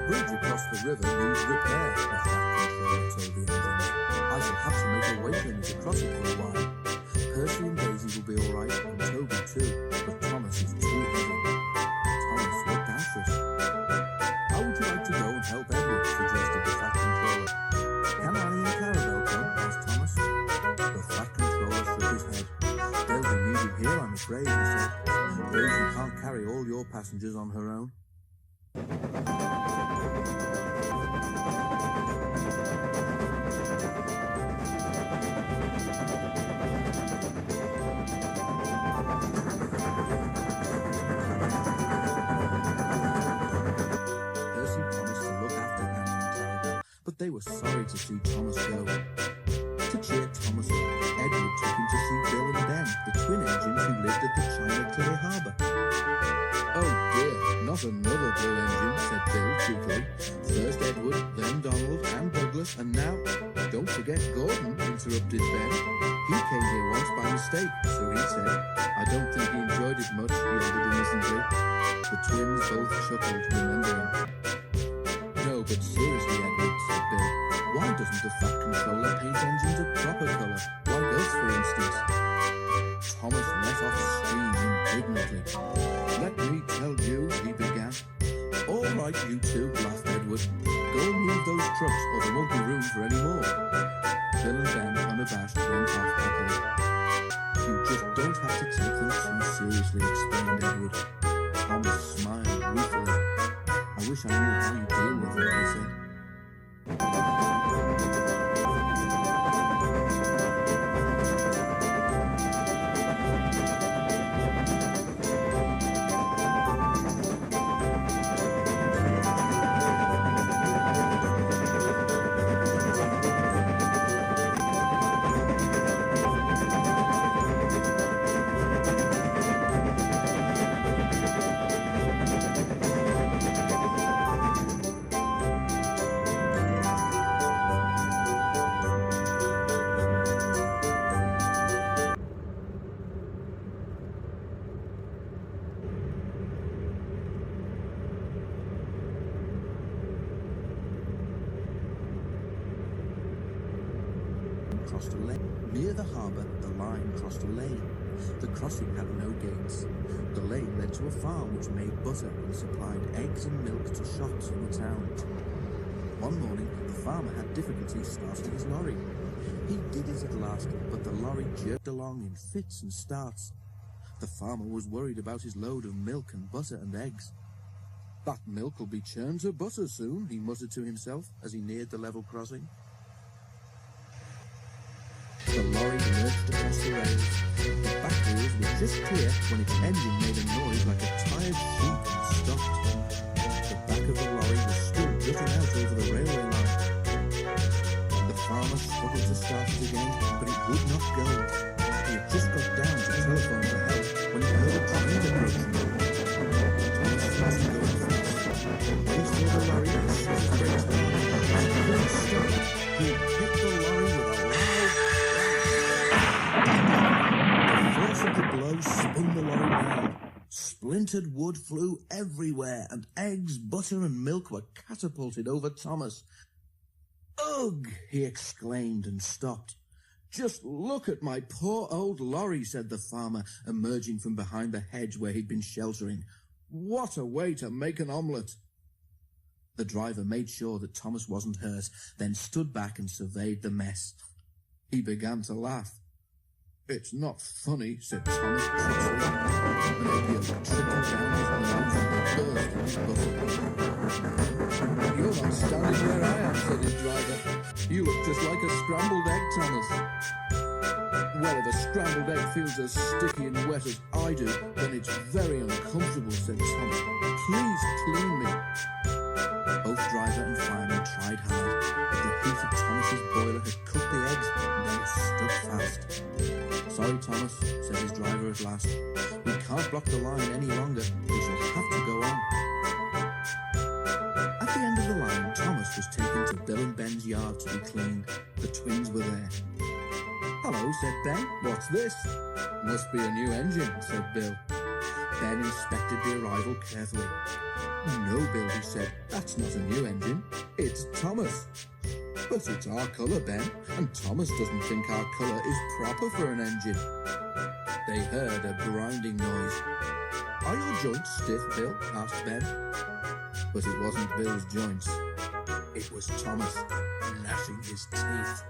bridge across the river needs repair, the flat controller told the engines. I shall have to make a weight limit across it for a while. Percy and Daisy will be all right, and Toby too, but Thomas is too heavy. Thomas looked anxious. How would you like to go and help Edward, suggested the flat controller. Can Annie and Clarabelle come? Asked Thomas. The flat controller shook his head. They'll be needed here, I'm afraid, he said. Daisy can't carry all your passengers on her own. They were sorry to see Thomas go. To cheer Thomas up, Edward took him to see Bill and Ben, the twin engines who lived at the China Clear Harbour. Oh dear, not another Bill engine, said Bill cheerfully. First Edward, then Donald and Douglas, and now... Don't forget Gordon, interrupted Ben. He came here once by mistake, so he said. I don't think he enjoyed it much, he added innocently. The twins both chuckled, remembering. No, but seriously, Edward, said Bill, why doesn't the Fat Controller paint engines a proper colour, like us, for instance? Thomas let off steam indignantly. Let me tell you, he began. All right, you two, laughed Edward. Go and move those trucks, or there won't be room for any more. Bill and Ben, unabashed, went off happily. You just don't have to take them too seriously, explained Edward. Thomas smiled ruefully. I wish I knew how you deal with it, he said. Crossed a lane. Near the harbour, the line crossed a lane. The crossing had no gates. The lane led to a farm which made butter and supplied eggs and milk to shops in the town. One morning, the farmer had difficulty starting his lorry. He did it at last, but the lorry jerked along in fits and starts. The farmer was worried about his load of milk and butter and eggs. That milk will be churned to butter soon, he muttered to himself as he neared the level crossing. The lorry lurched across the rails. The back wheels were just clear when its engine made a noise like a tired sheep and stopped. The back of the lorry was still jutting out over the railway line. The farmer struggled to start it again, but it would not go. He had just got down to telephone for help when he heard a train approaching. Thomas wasn't going fast. When he saw the lorry, he set his brakes down and couldn't stop. He hit the lorry with a loud... The force of the blow spun the lorry round. Splintered wood flew everywhere, and eggs, butter, and milk were catapulted over Thomas. Ugh! He exclaimed and stopped. Just look at my poor old lorry, said the farmer, emerging from behind the hedge where he'd been sheltering. What a way to make an omelette! The driver made sure that Thomas wasn't hurt, then stood back and surveyed the mess. He began to laugh. It's not funny, said Thomas crossly. An egg trickled down his nose and burst in his butter. You're not standing where I am, said his driver. You look just like a scrambled egg, Thomas. Well, if a scrambled egg feels as sticky and wet as I do, then it's very uncomfortable, said Thomas. Please clean me. Both driver and fireman tried hard, but the heat of Thomas's boiler had cooked the eggs and they were stuck fast. Sorry, Thomas, said his driver at last. We can't block the line any longer. We shall have to go on. At the end of the line, Thomas was taken to Bill and Ben's yard to be cleaned. The twins were there. Hello, said Ben. What's this? Must be a new engine, said Bill. Ben inspected the arrival carefully. No, Bill, he said, that's not a new engine. It's Thomas. But it's our colour, Ben, and Thomas doesn't think our colour is proper for an engine. They heard a grinding noise. Are your joints stiff, Bill? Asked Ben. But it wasn't Bill's joints. It was Thomas gnashing his teeth.